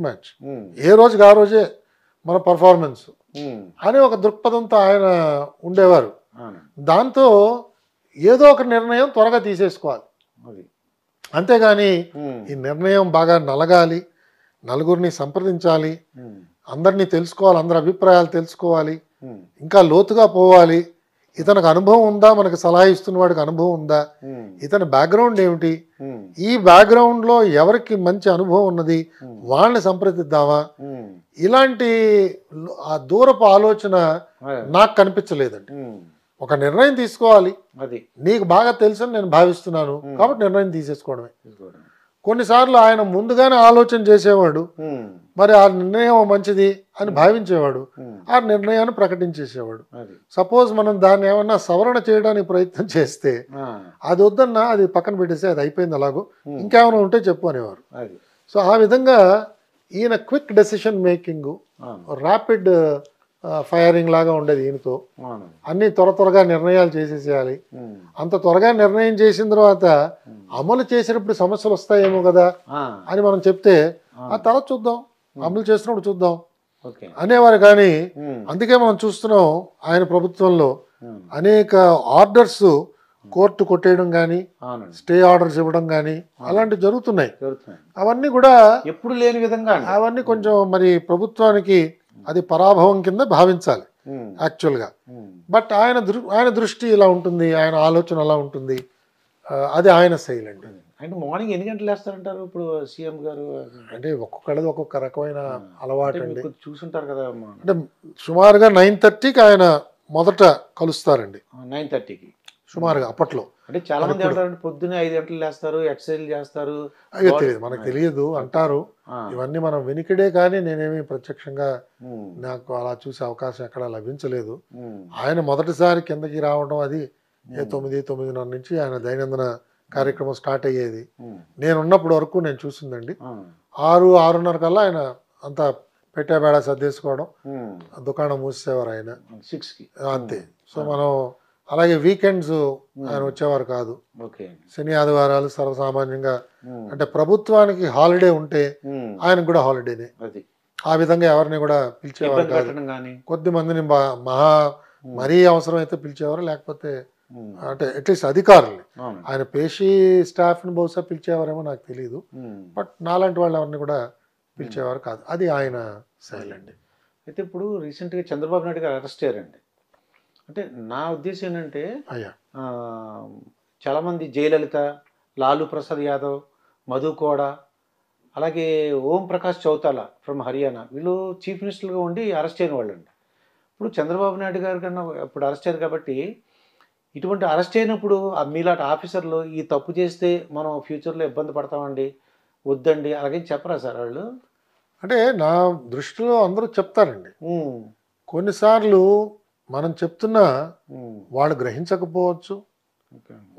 Match, ఏ రోజుకి ఆ రోజే మన పర్ఫార్మెన్స్ అని ఒక దృక్పథంతో ఆయన ఉండేవారు. దాంతో ఏదో ఒక నిర్ణయం త్వరగా తీసేసుకోవాలి, అంతేగాని ఈ నిర్ణయం బాగా నలగాలి, నలుగురిని సంప్రదించాలి, అందరినీ తెలుసుకోవాలి, అందరి అభిప్రాయాలు తెలుసుకోవాలి, ఇంకా లోతుగా పోవాలి, ఇతనికి అనుభవం ఉందా, మనకు సలహా ఇస్తున్న వాడికి అనుభవం ఉందా, ఇతని బ్యాక్గ్రౌండ్ ఏమిటి, ఈ బ్యాక్గ్రౌండ్లో ఎవరికి మంచి అనుభవం ఉన్నది వాళ్ళని సంప్రదిద్దామా, ఇలాంటి ఆ దూరపు ఆలోచన నాకు కనిపించలేదండి. ఒక నిర్ణయం తీసుకోవాలి, నీకు బాగా తెలుసని నేను భావిస్తున్నాను కాబట్టి నిర్ణయం తీసేసుకోవడమే. కొన్నిసార్లు ఆయన ముందుగానే ఆలోచన చేసేవాడు, మరి ఆ నిర్ణయం మంచిది అని భావించేవాడు, ఆ నిర్ణయాన్ని ప్రకటించేసేవాడు. సపోజ్ మనం దాన్ని ఏమన్నా సవరణ చేయడానికి ప్రయత్నం చేస్తే అది వద్దన్నా అది పక్కన పెట్టేసి అది అయిపోయింది అలాగో, ఇంకేమైనా ఉంటే చెప్పు అనేవారు. సో ఆ విధంగా ఈయన quick decision making, rapid firing లాగా ఉండేది ఈయనతో. అన్ని త్వరగా నిర్ణయాలు చేసేసేయాలి. అంత త్వరగా నిర్ణయం చేసిన తర్వాత అమలు చేసేటప్పుడు సమస్యలు వస్తాయేమో కదా అని మనం చెప్తే ఆ తర్వాత చూద్దాం, అమలు చేసినప్పుడు చూద్దాం అనేవారు. కానీ అందుకే మనం చూస్తున్నాం ఆయన ప్రభుత్వంలో అనేక ఆర్డర్స్ కోర్టు కొట్టేయడం కానీ, స్టే ఆర్డర్స్ ఇవ్వడం కానీ అలాంటివి జరుగుతున్నాయి. అవన్నీ కూడా ఎప్పుడు లేని విధంగా, అవన్నీ కొంచెం మరి ప్రభుత్వానికి అది పరాభవం కింద భావించాలి యాక్చువల్గా. బట్ ఆయన దృష్టి ఇలా ఉంటుంది, ఆయన ఆలోచన అలా ఉంటుంది, అది ఆయన శైలి అండి. అంటే మార్నింగ్ ఎన్ని గంటలు వేస్తారంటారు ఇప్పుడు సీఎం గారు? అంటే ఒక్కొక్కళ్ళది ఒక్కొక్క రకమైన అలవాటు అండి. చూసుంటారు కదా, అంటే సుమారుగా 9:30కి ఆయన మొదట కలుస్తారండి. 9:30కి సుమారుగా అప్పట్లో. అంటే చాలా మంది ఏమంటారు, పొద్దున్నే 5 గంటలు లేస్తారు, ఎక్సర్సైజ్ చేస్తారు. అయ్యో తెలియదు, మనకు తెలియదు అంటారు. ఇవన్నీ మనం వెనికిడే, కానీ నేనేమి ప్రత్యక్షంగా నాకు అలా చూసే అవకాశం ఎక్కడా లభించలేదు. ఆయన మొదటిసారి కిందకి రావడం అది 9:30 నుంచి ఆయన దైనందిన కార్యక్రమం స్టార్ట్ అయ్యేది. నేను ఉన్నప్పటి వరకు నేను చూసిందండి. 6-6:30 కల్లా ఆయన అంతా పెట్టేబేడ సర్దేసుకోవడం, దుకాణం మూసేవారు ఆయన 6కి అంతే. సో మనం అలాగే వీకెండ్స్ ఆయన వచ్చేవారు కాదు. శని ఆదివారాలు సర్వసామాన్యంగా, అంటే ప్రభుత్వానికి హాలిడే ఉంటే ఆయనకు కూడా హాలిడేనే. ఆ విధంగా ఎవరిని కూడా పిలిచేవారు కాదు. కొద్ది మందిని మరీ అవసరం అయితే పిలిచేవారు, లేకపోతే అంటే అట్లీస్ట్ అధికారులు, ఆయన పేషీ స్టాఫ్ని బహుశా పిలిచేవారేమో నాకు తెలియదు. బట్ నాలాంటి వాళ్ళు ఎవరిని కూడా పిలిచేవారు కాదు. అది ఆయన శైలి అండి. అయితే ఇప్పుడు రీసెంట్గా చంద్రబాబు నాయుడు గారు అరెస్ట్ అయ్యారండి. అంటే నా ఉద్దేశం ఏంటంటే, చాలామంది జయలలిత, లాలూ ప్రసాద్ యాదవ్, మధు కోడా, అలాగే ఓం ప్రకాష్ చౌతాలా ఫ్రమ్ హర్యానా, వీళ్ళు చీఫ్ మినిస్టర్గా ఉండి అరెస్ట్ అయిన వాళ్ళు అండి. ఇప్పుడు చంద్రబాబు నాయుడు గారి కన్నా ఇప్పుడు అరెస్ట్ అయ్యారు కాబట్టి, ఇటువంటి అరెస్ట్ అయినప్పుడు మీలాంటి ఆఫీసర్లు ఈ తప్పు చేస్తే మనం ఫ్యూచర్లో ఇబ్బంది పడతామండి, వద్దండి అలాగే చెప్పరా సార్ వాళ్ళు? అంటే నా దృష్టిలో అందరూ చెప్తారండి. కొన్నిసార్లు మనం చెప్తున్నా వాళ్ళు గ్రహించకపోవచ్చు,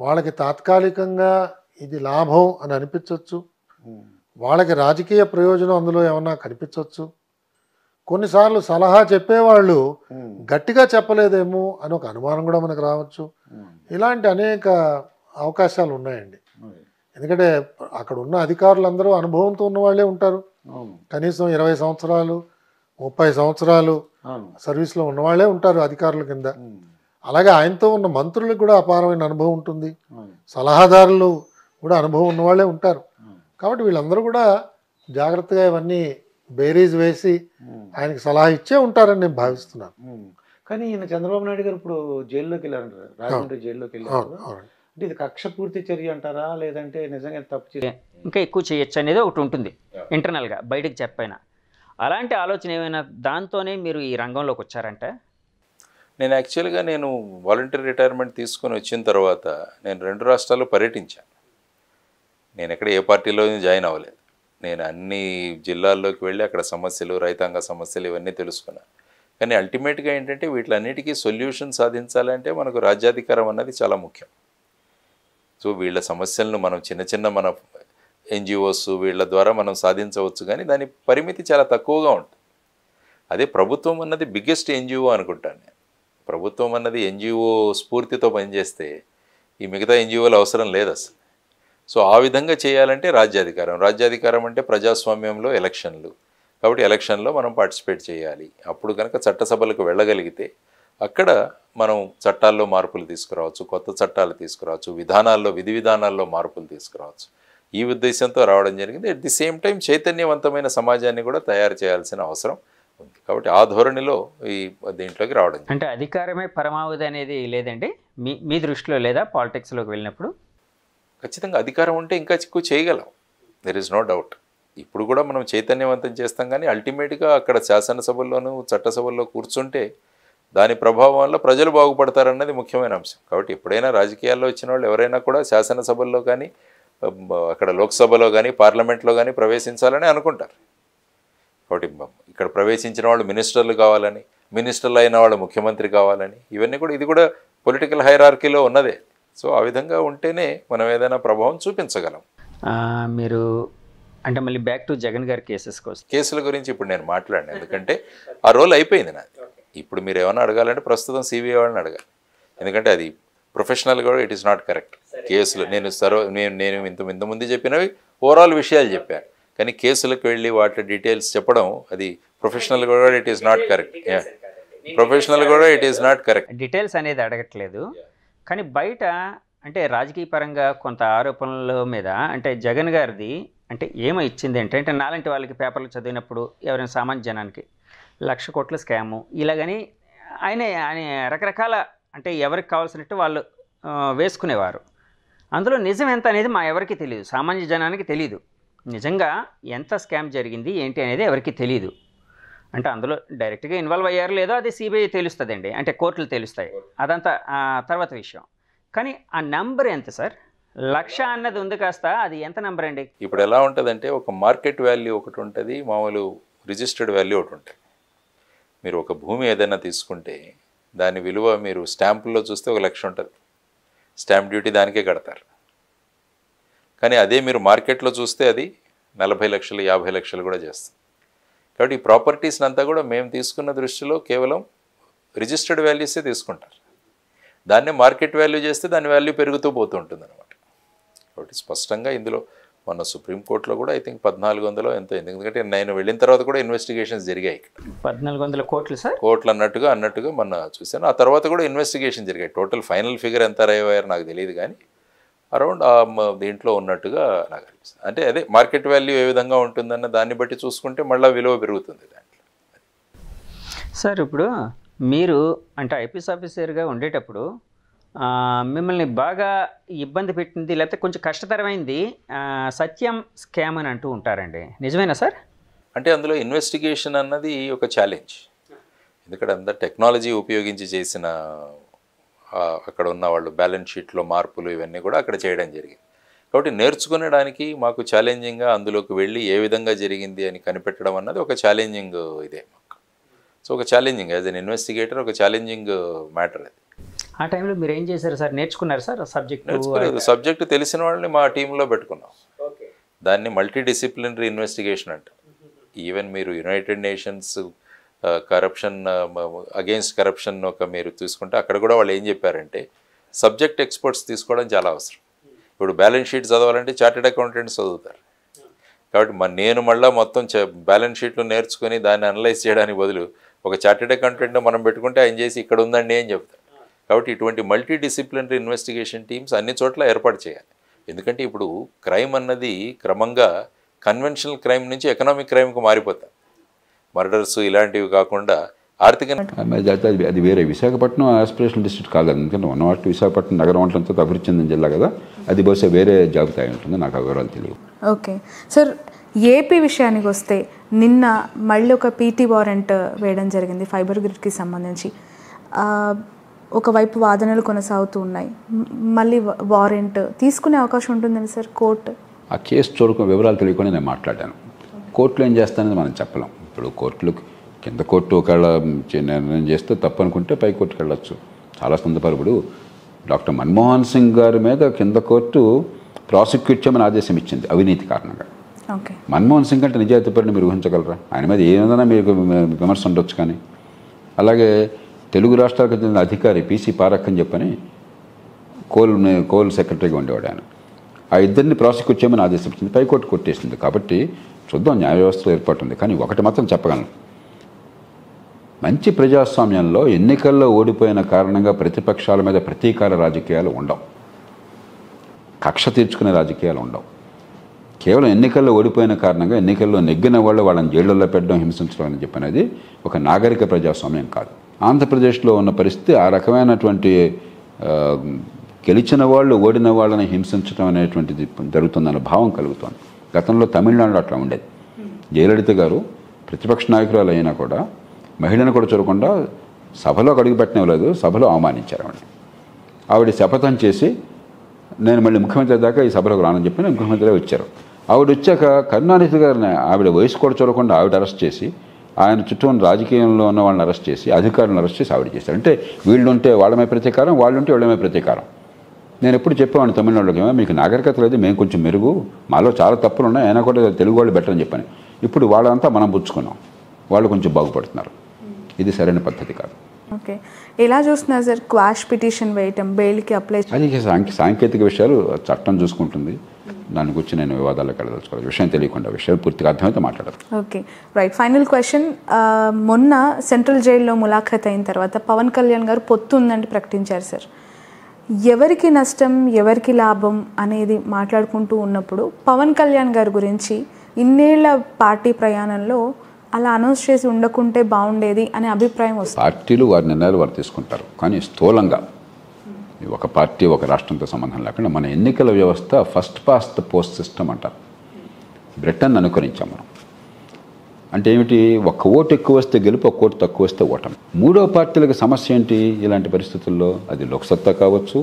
వాళ్ళకి తాత్కాలికంగా ఇది లాభం అని అనిపించవచ్చు, వాళ్ళకి రాజకీయ ప్రయోజనం అందులో ఏమన్నా కనిపించవచ్చు. కొన్నిసార్లు సలహా చెప్పేవాళ్ళు గట్టిగా చెప్పలేదేమో అని ఒక అనుమానం కూడా మనకు రావచ్చు. ఇలాంటి అనేక అవకాశాలు ఉన్నాయండి. ఎందుకంటే అక్కడ ఉన్న అధికారులందరూ అనుభవంతో ఉన్న వాళ్ళే ఉంటారు. కనీసం 20 సంవత్సరాలు 30 సంవత్సరాలు సర్వీస్లో ఉన్నవాళ్లే ఉంటారు అధికారుల కింద. అలాగే ఆయనతో ఉన్న మంత్రులకు కూడా అపారమైన అనుభవం ఉంటుంది, సలహాదారులు కూడా అనుభవం ఉన్నవాళ్లే ఉంటారు. కాబట్టి వీళ్ళందరూ కూడా జాగ్రత్తగా ఇవన్నీ బేరీజ్ వేసి ఆయనకి సలహా ఇచ్చే ఉంటారని నేను భావిస్తున్నాను. కానీ ఈయన చంద్రబాబు నాయుడు గారు ఇప్పుడు జైల్లోకి వెళ్ళారు, రాజమండ్రి జైల్లోకి వెళ్ళారు. అంటే ఇది కక్ష పూర్తి చర్య అంటారా, లేదంటే నిజంగా తప్పు ఇంకా ఎక్కువ చేయొచ్చు అనేది ఒకటి ఉంటుంది ఇంటర్నల్గా, బయటకు చెప్పైనా. అలాంటి ఆలోచన ఏమైనా దాంతోనే మీరు ఈ రంగంలోకి వచ్చారంటే? నేను యాక్చువల్గా వాలంటీర్ రిటైర్మెంట్ తీసుకొని వచ్చిన తర్వాత నేను 2 రాష్ట్రాల్లో పర్యటించాను. నేను ఎక్కడ ఏ పార్టీలో జాయిన్ అవ్వలేదు. నేను అన్ని జిల్లాల్లోకి వెళ్ళి అక్కడ సమస్యలు, రైతాంగ సమస్యలు ఇవన్నీ తెలుసుకున్నాను. కానీ అల్టిమేట్గా ఏంటంటే వీటిలన్నిటికీ సొల్యూషన్ సాధించాలంటే మనకు రాజ్యాధికారం అన్నది చాలా ముఖ్యం. సో వీళ్ళ సమస్యలను మనం చిన్న మన ఎన్జిఓస్ వీళ్ళ ద్వారా మనం సాధించవచ్చు, కానీ దాని పరిమితి చాలా తక్కువగా ఉంటుంది. అదే ప్రభుత్వం అన్నది బిగ్గెస్ట్ ఎన్జిఓ అనుకుంటాను నేను. ప్రభుత్వం అన్నది ఎన్జిఓ స్ఫూర్తితో పనిచేస్తే ఈ మిగతా ఎన్జిఓలు అవసరం లేదు అసలు. సో ఆ విధంగా చేయాలంటే రాజ్యాధికారం అంటే ప్రజాస్వామ్యంలో ఎలక్షన్లు, కాబట్టి ఎలక్షన్లో మనం పార్టిసిపేట్ చేయాలి. అప్పుడు కనుక చట్టసభలకు వెళ్ళగలిగితే అక్కడ మనం చట్టాల్లో మార్పులు తీసుకురావచ్చు, కొత్త చట్టాలు తీసుకురావచ్చు, విధి విధానాల్లో మార్పులు తీసుకురావచ్చు. ఈ ఉద్దేశంతో రావడం జరిగింది. అట్ ది సేమ్ టైం చైతన్యవంతమైన సమాజాన్ని కూడా తయారు చేయాల్సిన అవసరం ఉంది. కాబట్టి ఆ ధోరణిలో దీంట్లోకి రావడం. అంటే అధికారమే పరమావధి అనేది లేదండి మీ దృష్టిలో, లేదా పాలిటిక్స్లోకి వెళ్ళినప్పుడు? ఖచ్చితంగా అధికారం ఉంటే ఇంకా ఎక్కువ చేయగలం, దెర్ ఇస్ నో డౌట్. ఇప్పుడు కూడా మనం చైతన్యవంతం చేస్తాం, కానీ అల్టిమేట్గా అక్కడ శాసనసభల్లోనూ చట్టసభల్లో కూర్చుంటే దాని ప్రభావం వల్ల ప్రజలు బాగుపడతారన్నది ముఖ్యమైన అంశం. కాబట్టి ఎప్పుడైనా రాజకీయాల్లో వచ్చిన వాళ్ళు ఎవరైనా కూడా శాసనసభల్లో కానీ అక్కడ లోక్సభలో కానీ పార్లమెంట్లో కానీ ప్రవేశించాలని అనుకుంటారు. కాబట్టి ఇక్కడ ప్రవేశించిన వాళ్ళు మినిస్టర్లు కావాలని, మినిస్టర్లు అయిన వాళ్ళు ముఖ్యమంత్రి కావాలని, ఇవన్నీ కూడా ఇది కూడా పొలిటికల్ హైరార్కీలో ఉన్నదే. సో ఆ విధంగా ఉంటేనే మనం ఏదైనా ప్రభావం చూపించగలం. మీరు అంటే మళ్ళీ బ్యాక్ టు జగన్ గారి కేసుల గురించి ఇప్పుడు నేను మాట్లాడిన, ఎందుకంటే ఆ రోల్ అయిపోయింది నాది. ఇప్పుడు మీరు ఏమైనా అడగాలంటే ప్రస్తుతం సిబిఐ వాళ్ళని అడగాలి, ఎందుకంటే అది ప్రొఫెషనల్ కూడా ఇట్ ఈస్ నాట్ కరెక్ట్. కేసులు నేను ఇంతకుముందు చెప్పినవి ఓవరాల్ విషయాలు చెప్పాను, కానీ కేసులకు వెళ్ళి వాటి డీటెయిల్స్ చెప్పడం అది ప్రొఫెషనల్ కూడా it is not correct. Professional కూడా it is not correct. Details అనేది అడగట్లేదు, కానీ బయట అంటే రాజకీయ పరంగా కొంత ఆరోపణల మీద అంటే జగన్ గారిది అంటే ఏమో ఇచ్చింది ఏంటంటే నాలాంటి వాళ్ళకి పేపర్లు చదివినప్పుడు ఎవరైనా సామాన్య జనానికి 1,00,000 కోట్ల స్కాము ఇలాగని ఆయన రకరకాల అంటే ఎవరికి కావాల్సినట్టు వాళ్ళు వేసుకునేవారు. అందులో నిజం ఎంత అనేది మా ఎవరికి తెలియదు, సామాన్య జనానికి తెలియదు. నిజంగా ఎంత స్కామ్ జరిగింది ఏంటి అనేది ఎవరికి తెలియదు. అంటే అందులో డైరెక్ట్గా ఇన్వాల్వ్ అయ్యారు లేదో అది సిబిఐ తెలుస్తుందండి, అంటే కోర్టులు తెలుస్తాయి, అదంతా తర్వాత విషయం. కానీ ఆ నెంబర్ ఎంత సార్? 1,00,000 అన్నది ఉంది కాస్త అది ఎంత నెంబర్ అండి? ఇప్పుడు ఎలా ఉంటుందంటే ఒక మార్కెట్ వాల్యూ ఒకటి ఉంటుంది, మామూలు రిజిస్టర్డ్ వాల్యూ ఒకటి ఉంటుంది. మీరు ఒక భూమి ఏదైనా తీసుకుంటే దాని విలువ మీరు స్టాంపుల్లో చూస్తే 1,00,000 ఉంటుంది, స్టాంప్ డ్యూటీ దానికే కడతారు. కానీ అదే మీరు మార్కెట్లో చూస్తే అది 40 లక్షలు 50 లక్షలు కూడా చేస్తుంది. కాబట్టి ఈ ప్రాపర్టీస్ని అంతా కూడా మేము తీసుకున్న దృష్టిలో కేవలం రిజిస్టర్డ్ వాల్యూసే తీసుకుంటారు. దాన్నే మార్కెట్ వాల్యూ చేస్తే దాని వాల్యూ పెరుగుతూ పోతూ ఉంటుంది అనమాట. కాబట్టి స్పష్టంగా ఇందులో మొన్న సుప్రీంకోర్టులో కూడా ఐ థింక్ 1,400 ఎంతో, ఎందుకంటే నేను వెళ్ళిన తర్వాత కూడా ఇన్వెస్టిగేషన్స్ జరిగాయి. ఇక్కడ 1,400 కోట్లు సార్, కోట్లు అన్నట్టుగా మొన్న చూశాను. ఆ తర్వాత కూడా ఇన్వెస్టిగేషన్ జరిగాయి. టోటల్ ఫైనల్ ఫిగర్ ఎంత అయ్యారో నాకు తెలియదు, కానీ అరౌండ్ దీంట్లో ఉన్నట్టుగా నాకు అనిపిస్తుంది. అంటే అదే మార్కెట్ వాల్యూ ఏ విధంగా ఉంటుందన్న దాన్ని బట్టి చూసుకుంటే మళ్ళీ విలువ పెరుగుతుంది దాంట్లో. సార్ ఇప్పుడు మీరు అంటే ఐపీఎస్ ఆఫీసర్గా ఉండేటప్పుడు మిమ్మల్ని బాగా ఇబ్బంది పెట్టింది లేకపోతే కొంచెం కష్టతరమైంది సత్యం స్కామ్ అని అంటూ ఉంటారండి, నిజమేనా సార్? అంటే అందులో ఇన్వెస్టిగేషన్ అన్నది ఒక ఛాలెంజ్, ఎందుకంటే అంత టెక్నాలజీ ఉపయోగించి చేసిన అక్కడ ఉన్న వాళ్ళు బ్యాలెన్స్ షీట్లో మార్పులు ఇవన్నీ కూడా అక్కడ చేయడం జరిగింది. కాబట్టి నేర్చుకునడానికి మాకు ఛాలెంజింగ్గా అందులోకి వెళ్ళి ఏ విధంగా జరిగింది అని కనిపెట్టడం అన్నది ఒక ఛాలెంజింగ్ ఇదే మాకు. సో ఒక ఛాలెంజింగ్ యాజ్ అన్ ఇన్వెస్టిగేటర్ ఒక ఛాలెంజింగ్ మ్యాటర్ అది. ఆ టైంలో మీరు ఏం చేశారు సార్? నేర్చుకున్నారు సార్ సబ్జెక్టు తెలిసిన వాళ్ళని మా టీంలో పెట్టుకున్నాం. దాన్ని మల్టీ డిసిప్లినరీ ఇన్వెస్టిగేషన్ అంట. ఈవెన్ మీరు United nations corruption against corruption ఒక మీరు తీసుకుంటే అక్కడ కూడా వాళ్ళు ఏం చెప్పారంటే సబ్జెక్ట్ ఎక్స్పర్ట్స్ తీసుకోవడం చాలా అవసరం. ఇప్పుడు బ్యాలెన్స్ షీట్ చదవాలంటే చార్టెడ్ అకౌంటెంట్స్ చదువుతారు. కాబట్టి నేను మళ్ళీ మొత్తం బ్యాలెన్స్ షీట్లు నేర్చుకొని దాన్ని అనలైజ్ చేయడానికి బదులు ఒక చార్టెడ్ అకౌంటెంట్ మనం పెట్టుకుంటే ఆయన చేసి ఇక్కడ ఉందండి అని చెప్తారు. కాబట్టి ఇటువంటి మల్టీ డిసిప్లినరీ ఇన్వెస్టిగేషన్ టీమ్స్ అన్ని చోట్ల ఏర్పాటు చేయాలి. ఎందుకంటే ఇప్పుడు క్రైమ్ అన్నది క్రమంగా కన్వెన్షనల్ క్రైమ్ నుంచి ఎకనామిక్ క్రైమ్కి మారిపోతాయి. మర్డర్స్ ఇలాంటివి కాకుండా ఆర్థిక అది వేరే. విశాఖపట్నం ఆస్పిరేషనల్ డిస్ట్రిక్ట్ కాదు, ఎందుకంటే ఉన్నవాటి విశాఖపట్నం నగరం అంతా అభివృద్ధి చెందిన జిల్లా కదా, అది బహుశా వేరే జాబితా ఉంటుంది, నాకు ఆ వివరాలు తెలియదు. ఓకే సార్, ఏపీ విషయానికి వస్తే నిన్న మళ్ళీ ఒక పీటీ వారెంట్ వేయడం జరిగింది ఫైబర్ గ్రిడ్కి సంబంధించి. ఒకవైపు వాదనలు కొనసాగుతూ ఉన్నాయి, మళ్ళీ వారెంట్ తీసుకునే అవకాశం ఉంటుందండి సార్ కోర్టు? ఆ కేసు చూడకుండా వివరాలు తెలియకుండా నేను మాట్లాడాను. కోర్టులో ఏం చేస్తానని మనం చెప్పలేం. ఇప్పుడు కోర్టులు కింద కోర్టు ఒకవేళ నిర్ణయం చేస్తే తప్పు అనుకుంటే పై కోర్టుకు వెళ్ళొచ్చు. చాలా సందర్భాలు ఇప్పుడు డాక్టర్ మన్మోహన్ సింగ్ గారి మీద కింద కోర్టు ప్రాసిక్యూట్ చేయమని ఆదేశం ఇచ్చింది అవినీతి కారణంగా. మన్మోహన్ సింగ్ అంటే నిజాయితీపరిని మీరు ఊహించగలరా? ఆయన మీద ఏదైనా మీకు విమర్శ ఉండొచ్చు, కానీ అలాగే తెలుగు రాష్ట్రాలకు చెందిన అధికారి పీసీ పారక్ అని చెప్పని కోల్ సెక్రటరీగా ఉండేవాడు ఆయన. ఆ ఇద్దరిని ప్రాసిక్యూట్ చేయమని ఆదేశించింది, పైకోర్టు కొట్టేసింది. కాబట్టి చూద్దాం, న్యాయ వ్యవస్థలో ఏర్పాటు ఉంది. కానీ ఒకటి మాత్రం చెప్పగలను, మంచి ప్రజాస్వామ్యంలో ఎన్నికల్లో ఓడిపోయిన కారణంగా ప్రతిపక్షాల మీద ప్రతీకార రాజకీయాలు ఉండవు, కక్ష తీర్చుకునే రాజకీయాలు ఉండవు. కేవలం ఎన్నికల్లో ఓడిపోయిన కారణంగా ఎన్నికల్లో నెగ్గిన వాళ్ళు వాళ్ళని జైళ్ళల్లో పెట్టడం, హింసించడం అని చెప్పనేది ఒక నాగరిక ప్రజాస్వామ్యం కాదు. ఆంధ్రప్రదేశ్లో ఉన్న పరిస్థితి ఆ రకమైనటువంటి గెలిచిన వాళ్ళు ఓడిన వాళ్ళని హింసించడం అనేటువంటిది జరుగుతుందన్న భావం కలుగుతుంది. గతంలో తమిళనాడులో అట్లా ఉండేది. జయలలిత గారు ప్రతిపక్ష నాయకురాలు అయినా కూడా మహిళను కూడా చూడకుండా సభలో అడుగుపెట్టనివ్వలేదు, సభలో అవమానించారు ఆవిడ. ఆవిడ శపథం చేసి నేను మళ్ళీ ముఖ్యమంత్రి దాకా ఈ సభలోకి రానని చెప్పి ముఖ్యమంత్రిగా వచ్చారు. ఆవిడ వచ్చాక కరుణానిధి గారిని ఆవిడ వయసు కూడా చూడకుండా ఆవిడ అరెస్ట్ చేసి, ఆయన చుట్టూ ఉన్న రాజకీయంలో ఉన్న వాళ్ళని అరెస్ట్ చేసి, అధికారులను అరెస్ట్ చేసి ఆవిడ చేశారు. అంటే వీళ్ళుంటే వాళ్ళమే ప్రతీకారం, వాళ్ళుంటే వాళ్ళమే ప్రతీకారం. నేను ఎప్పుడు చెప్పేవాడిని తమిళనాడులోకి, మీకు నాగరికత లేదు, మేము కొంచెం మెరుగు, మాలో చాలా తప్పులు ఉన్నాయి, అయినా కూడా తెలుగు వాళ్ళు బెటర్ అని చెప్పాను. ఇప్పుడు వాళ్ళంతా మనం పుచ్చుకున్నాం, వాళ్ళు కొంచెం బాగుపడుతున్నారు. ఇది సరైన పద్ధతి కాదు. ఓకే, ఎలా చూస్తున్నారు సార్ క్వాష్ పిటిషన్ వేయటం, బెయిల్కి అప్లై? అది సాంకేతిక విషయాలు చట్టం చూసుకుంటుంది, దాని గురించి నేను వివాదాలకు వెళ్ళదలుచుకోవాలి. విషయం తెలియకుండా, విషయాలు పూర్తిగా అర్థమైతే మాట్లాడదు. Okay, right. ఫైనల్ క్వశ్చన్, మొన్న సెంట్రల్ జైల్లో ములాఖత్ అయిన తర్వాత పవన్ కళ్యాణ్ గారు పొత్తు ఉందని ప్రకటించారు సార్. ఎవరికి నష్టం ఎవరికి లాభం అనేది మాట్లాడుకుంటూ ఉన్నప్పుడు పవన్ కళ్యాణ్ గారి గురించి ఇన్నేళ్ల పార్టీ ప్రయాణంలో అలా అనౌన్స్ చేసి ఉండకుంటే బాగుండేది అనే అభిప్రాయం వస్తుంది. పార్టీలు వారి నిర్ణయాలు వారు తీసుకుంటారు, కానీ స్థూలంగా ఒక పార్టీ ఒక రాష్ట్రంతో సంబంధం లేకుండా మన ఎన్నికల వ్యవస్థ first past the post system అంటారు. బ్రిటన్ అనుకరించాం మనం. అంటే ఏమిటి, ఒక్క ఓటు ఎక్కువ వస్తే గెలుపు, ఒక్క ఓటు తక్కువ వస్తే ఓటమి. మూడో పార్టీలకు సమస్య ఏంటి ఇలాంటి పరిస్థితుల్లో? అది లోక్సత్తా కావచ్చు,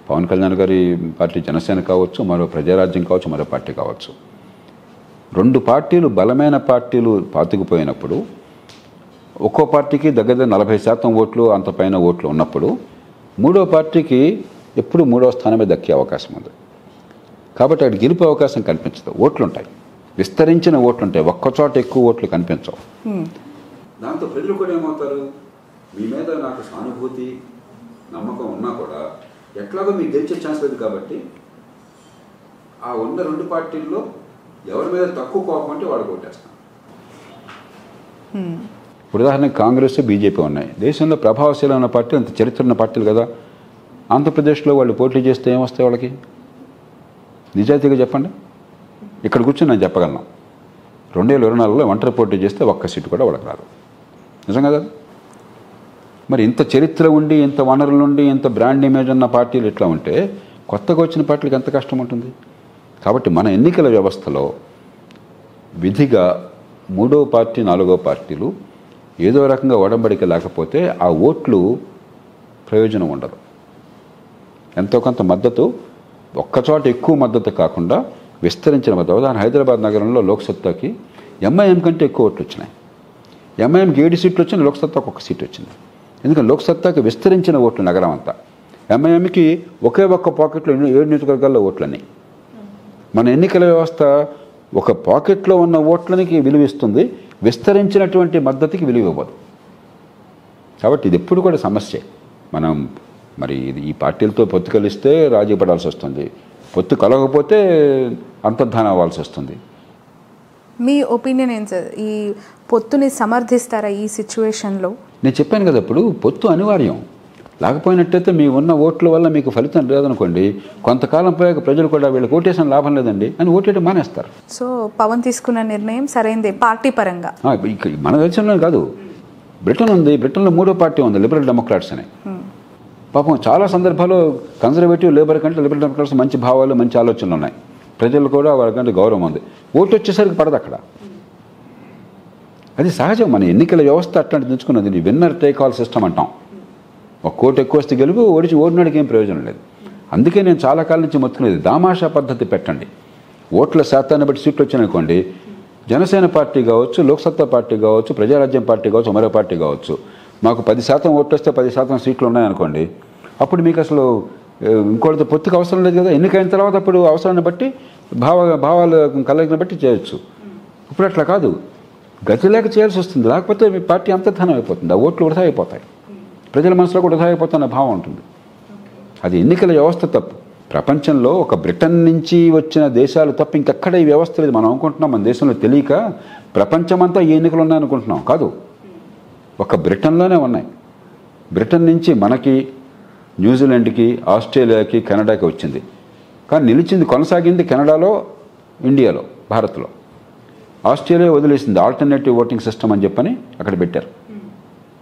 పవన్ కళ్యాణ్ గారి పార్టీ జనసేన కావచ్చు, మరో ప్రజారాజ్యం కావచ్చు, మరో పార్టీ కావచ్చు. రెండు పార్టీలు బలమైన పార్టీలు పాతుకుపోయినప్పుడు, ఒక్కో పార్టీకి దగ్గర 40% ఓట్లు అంత పైన ఓట్లు ఉన్నప్పుడు మూడో పార్టీకి ఎప్పుడు మూడో స్థానమే దక్కే అవకాశం ఉంది. కాబట్టి అక్కడ గెలుపు అవకాశం కనిపించదు. ఓట్లుంటాయి, విస్తరించిన ఓట్లుంటాయి, ఒక్కచోట ఎక్కువ ఓట్లు కనిపించవు. దాంతో ప్రజలు కూడా ఏమవుతారు, మీ మీద నాకు సానుభూతి నమ్మకం ఉన్నా కూడా ఎట్లాగో మీకు గెలిచే ఛాన్స్ లేదు కాబట్టి ఆ ఉన్న రెండు పార్టీల్లో ఎవరి మీద తక్కువ కోపం అంటే వాడు కొట్టేస్తాం. ఇప్పుడు ఉదాహరణకి కాంగ్రెస్, బీజేపీ ఉన్నాయి. దేశంలో ప్రభావశీలమైన పార్టీ, అంత చరిత్ర ఉన్న పార్టీలు కదా. ఆంధ్రప్రదేశ్లో వాళ్ళు పోటీ చేస్తే ఏమొస్తాయి వాళ్ళకి? నిజాయితీగా చెప్పండి. ఇక్కడ కూర్చొని నేను చెప్పగలను, 2024లో ఒంటరి పోటీ చేస్తే ఒక్క సీటు కూడా వాళ్ళకి రాదు. నిజం కదా? మరి ఇంత చరిత్ర ఉండి, ఇంత వనరులు ఉండి, ఇంత బ్రాండ్ ఇమేజ్ ఉన్న పార్టీలు ఇట్లా ఉంటే కొత్తగా వచ్చిన పార్టీలకు ఎంత కష్టం ఉంటుంది? కాబట్టి మన ఎన్నికల వ్యవస్థలో విధిగా మూడో పార్టీ, నాలుగో పార్టీలు ఏదో రకంగా ఒడంబడిక లేకపోతే ఆ ఓట్లు ప్రయోజనం ఉండదు. ఎంతో కొంత మద్దతు, ఒక్కచోట ఎక్కువ మద్దతు కాకుండా విస్తరించిన మద్దతు. ఉదాహరణ హైదరాబాద్ నగరంలో లోక్సత్తాకి ఎంఐఎం కంటే ఎక్కువ ఓట్లు వచ్చినాయి. ఎంఐఎంకి 7 సీట్లు వచ్చినాయి, లోక్సత్తాకు 1 సీట్ వచ్చింది. ఎందుకంటే లోక్సత్తాకి విస్తరించిన ఓట్లు నగరం అంతా. ఎంఐఎంకి ఒకే ఒక్క పాకెట్లో 7 నియోజకవర్గాల్లో ఓట్లన్నీ. మన ఎన్నికల వ్యవస్థ ఒక పాకెట్లో ఉన్న ఓట్లనికి విలువ ఇస్తుంది, విస్తరించినటువంటి మద్దతుకి విలువ ఇవ్వదు. కాబట్టి ఇది ఎప్పుడు కూడా సమస్యే. మనం మరి ఈ పార్టీలతో పొత్తు కలిస్తే రాజీ పడాల్సి వస్తుంది, పొత్తు కలగకపోతే అంతర్ధానం అవ్వాల్సి వస్తుంది. మీ ఒపీనియన్ ఏంటి సార్? ఈ పొత్తుని సమర్థిస్తారా ఈ సిచ్యువేషన్లో? నేను చెప్పాను కదా, ఇప్పుడు పొత్తు అనివార్యం. లేకపోయినట్టయితే మీ ఉన్న ఓట్ల వల్ల మీకు ఫలితం లేదనుకోండి, కొంతకాలం పోయాక ప్రజలు కూడా వీళ్ళకి ఓటేసిన లాభం లేదండి అని ఓటేయడం మానేస్తారు. సో పవన్ తీసుకున్న నిర్ణయం సరైనదే పార్టీ పరంగా. మన దేశంలో కాదు, బ్రిటన్ ఉంది. బ్రిటన్లో మూడో పార్టీ ఉంది, లిబరల్ డెమోక్రాట్స్ అని. పాపం చాలా సందర్భాల్లో కన్జర్వేటివ్ లేబర్ కంటే లిబరల్ డెమోక్రాట్స్ మంచి భావాలు, మంచి ఆలోచనలు ఉన్నాయి. ప్రజలు కూడా వాళ్ళకంటే గౌరవం ఉంది. ఓటు వచ్చేసరికి పడదు అక్కడ. అది సహజం. మన ఎన్నికల వ్యవస్థ అట్లాంటి తెచ్చుకున్నది. విన్నర్ టేక్ ఆల్ సిస్టమ్ అంటాం. ఒక కోటి ఎక్కువ వస్తే గెలుపు, ఓడినాడికి ఏం ప్రయోజనం లేదు. అందుకే నేను చాలా కాలం నుంచి మొత్తుకునేది, దామాషా పద్ధతి పెట్టండి. ఓట్ల శాతాన్ని బట్టి సీట్లు వచ్చినాయనుకోండి, జనసేన పార్టీ కావచ్చు, లోక్సత్తా పార్టీ కావచ్చు, ప్రజారాజ్యం పార్టీ కావచ్చు, మరో పార్టీ కావచ్చు, మాకు 10% ఓట్లు వస్తే 10% సీట్లు ఉన్నాయనుకోండి, అప్పుడు మీకు అసలు ఇంకోటితో పొత్తుకు అవసరం లేదు కదా. ఎన్నికైన తర్వాత అప్పుడు అవసరాన్ని బట్టి భావాలు కలయికను బట్టి చేయొచ్చు. ఇప్పుడు అట్లా కాదు, గతి లేక చేయాల్సి వస్తుంది. లేకపోతే మీ పార్టీ అంతర్ధానం అయిపోతుంది, ఆ ఓట్లు వృధా అయిపోతాయి, ప్రజల మనసులో కూడా వృధా అయిపోతున్న భావం ఉంటుంది. అది ఎన్నికల వ్యవస్థ తప్పు. ప్రపంచంలో ఒక బ్రిటన్ నుంచి వచ్చిన దేశాలు తప్ప ఇంకెక్కడ ఈ వ్యవస్థ లేదు. మనం అనుకుంటున్నాం మన దేశంలో తెలియక ప్రపంచమంతా ఈ ఎన్నికలు ఉన్నాయనుకుంటున్నాం. కాదు, ఒక బ్రిటన్లోనే ఉన్నాయి. బ్రిటన్ నుంచి మనకి, న్యూజిలాండ్కి, ఆస్ట్రేలియాకి, కెనడాకి వచ్చింది. కానీ నిలిచింది, కొనసాగింది కెనడాలో, ఇండియాలో, భారత్లో. ఆస్ట్రేలియా వదిలేసింది ఆల్టర్నేటివ్ ఓటింగ్ సిస్టమ్ అని చెప్పని అక్కడ పెట్టారు.